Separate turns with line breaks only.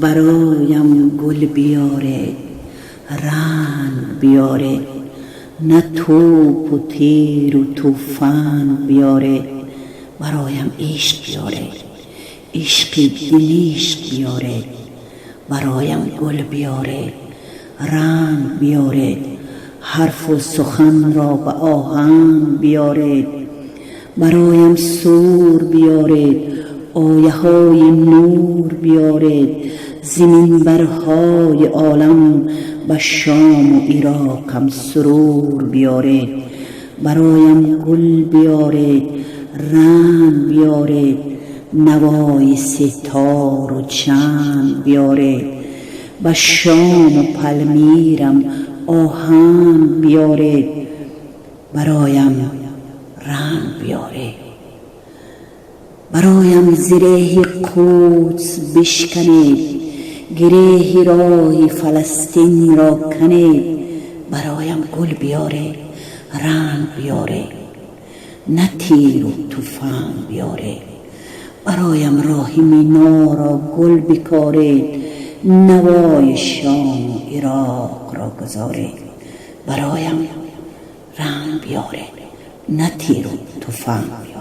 برایم گل بیاره، رنگ بیاره، نه توپ و تیر و طوفان بیاره. برایم عشق بیاره، عشقی دمیشق بیاره. برایم گل بیاره، رنگ بیاره، حرف و سخن را به آهنگ بیاره. برایم سور بیاره، آیه های نور بیاره. زمین برهای عالم به شام و عراقم سرور بیاره. برایم گل بیاره، رنگ بیاره، نوای ستار و چنگ بیاره. به شام و پلمیرم آهنگ بیاره. برایم رنگ بیاره. برایم زره قدس بشکنه، گره راه فلسطین را کنه. برایم گل بیاره، رنگ بیاره، نه تیر و طوفان بیاره. برایم راه مینا را گل بکاره، نوای شام و عراق را گذاره. برایم رنگ بیاره، نه تیر و طوفان بیاره.